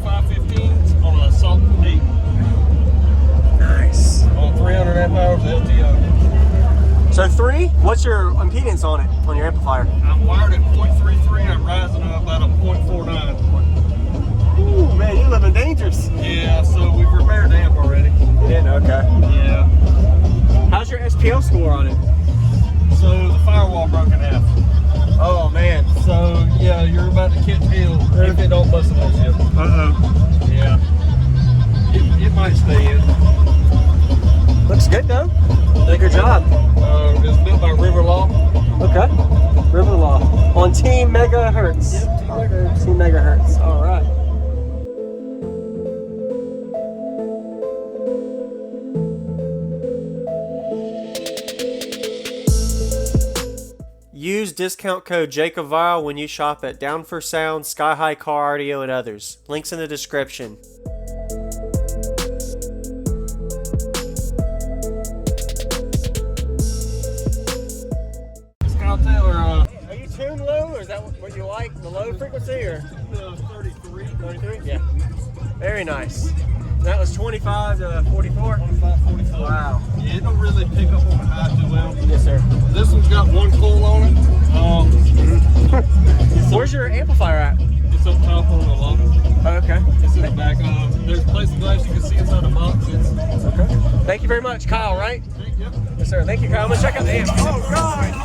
515s on a Salt 8. Nice. On 300 amp hours LTO. So 3, what's your impedance on it, on your amplifier? I'm wired at 0.33, I'm rising to about a 0.49. Ooh, man, you're living dangerous. Yeah, so we've repaired the amp already. You did? Okay. Yeah. How's your SPL score on it? So the firewall broke in half. Oh, man. So, yeah, you're about to catch hell if it don't bust it on you. Uh-oh. Yeah. It might stay in. Looks good, though. Good job. It's built by River Law. Okay. River Law. On Team Megahertz. Yep, Team Megahertz. All right. Use discount code JacobViral when you shop at Down for Sound, SkyHigh Car Audio, and others. Links in the description. Are you tuned low, or is that what you like? The low frequency, or? 33. 33? Yeah. Very nice. That was 25 to 44? 25, 44. Wow. Yeah, it don't really pick up on the high too well. Yes, sir. This one's got one coil on it. Where's your amplifier at? It's up top on the low. Oh, okay. It's in the back. There's a place of glass you can see inside the box. Okay. Thank you very much, Kyle, right? Yep. Yes, sir. Thank you, Kyle. I'm going to check out the amp. Oh, God!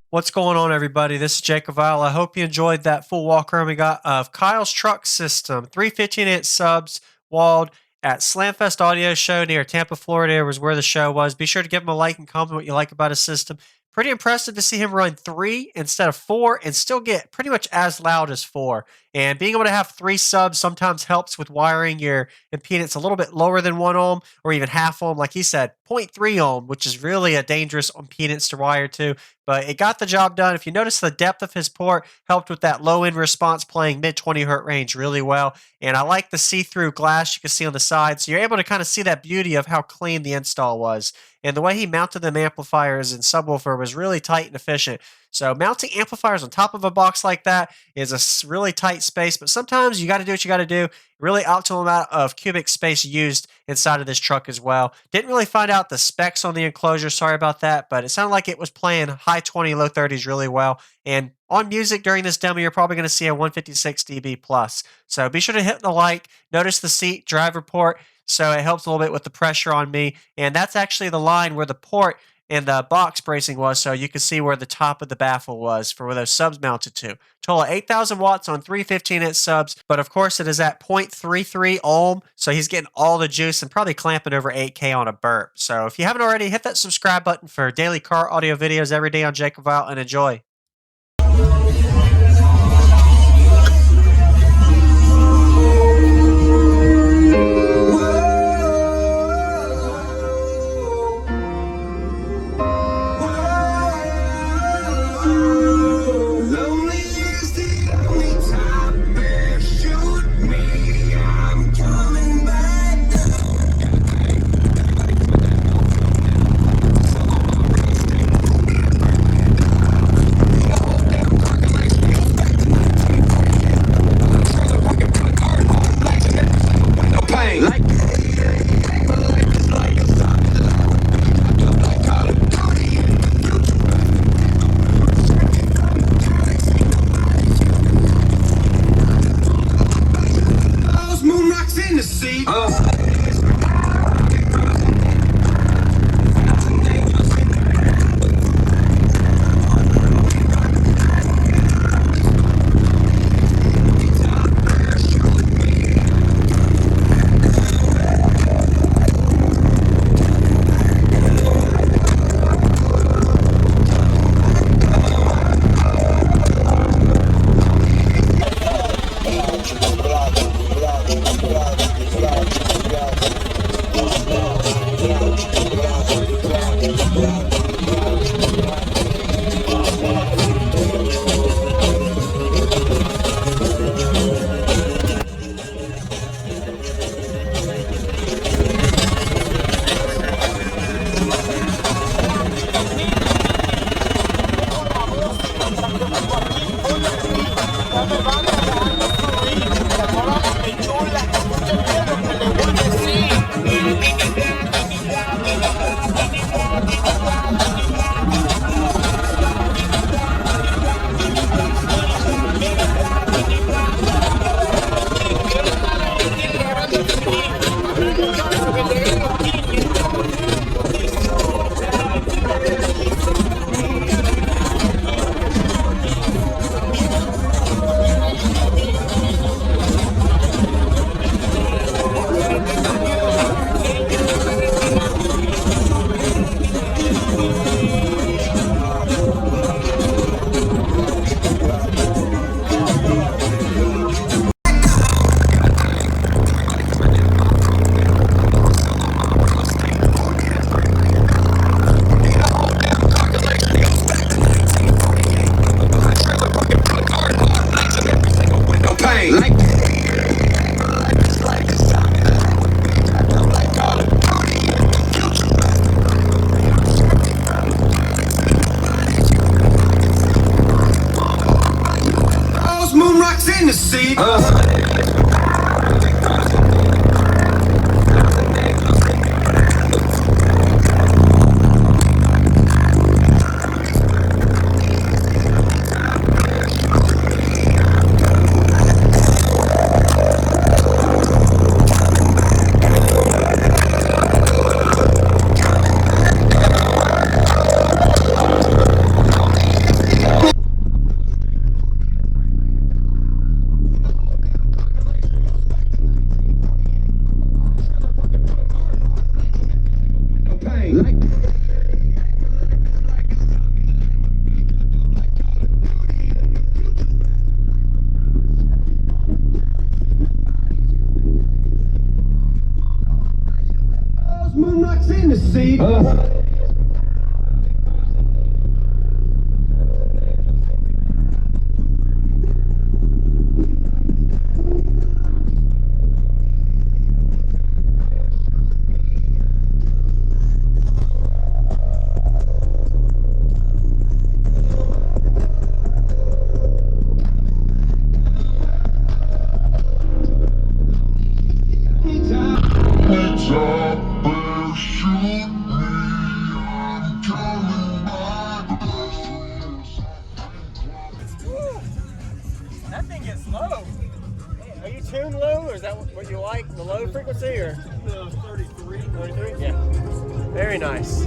What's going on, everybody? This is JacobViral. I hope you enjoyed that full walk around we got of Kyle's truck system. 3 15-inch subs walled at Slamfest Audio Show near Tampa, Florida was where the show was. Be sure to give him a like and comment what you like about his system. Pretty impressive to see him run 3 instead of 4 and still get pretty much as loud as 4. And being able to have 3 subs sometimes helps with wiring your impedance a little bit lower than 1 ohm or even half ohm. Like he said, 0.3 ohm, which is really a dangerous impedance to wire to. But it got the job done. If you notice, the depth of his port helped with that low end response, playing mid 20 hertz range really well. And I like the see-through glass you can see on the side. So you're able to kind of see that beauty of how clean the install was. And the way he mounted them amplifiers and subwoofer was really tight and efficient. So mounting amplifiers on top of a box like that is a really tight space, but sometimes you got to do what you got to do. Really optimal amount of cubic space used inside of this truck as well. Didn't really find out the specs on the enclosure, sorry about that, but it sounded like it was playing high 20, low 30s really well. And on music during this demo, you're probably going to see a 156 dB plus. So be sure to hit the like, notice the seat driver port, so it helps a little bit with the pressure on me. And that's actually the line where the port and the box bracing was, so you could see where the top of the baffle was for where those subs mounted to. Total of 8,000 watts on 3 15-inch subs, but of course it is at 0.33 ohm, so he's getting all the juice and probably clamping over 8K on a burp. So if you haven't already, hit that subscribe button for daily car audio videos every day on JacobViral, and enjoy. in the seat. Moonlights in the sea. That thing gets low. Are you tuned low, or is that what you like? The low frequency, or? 33. 33? Yeah. Very nice.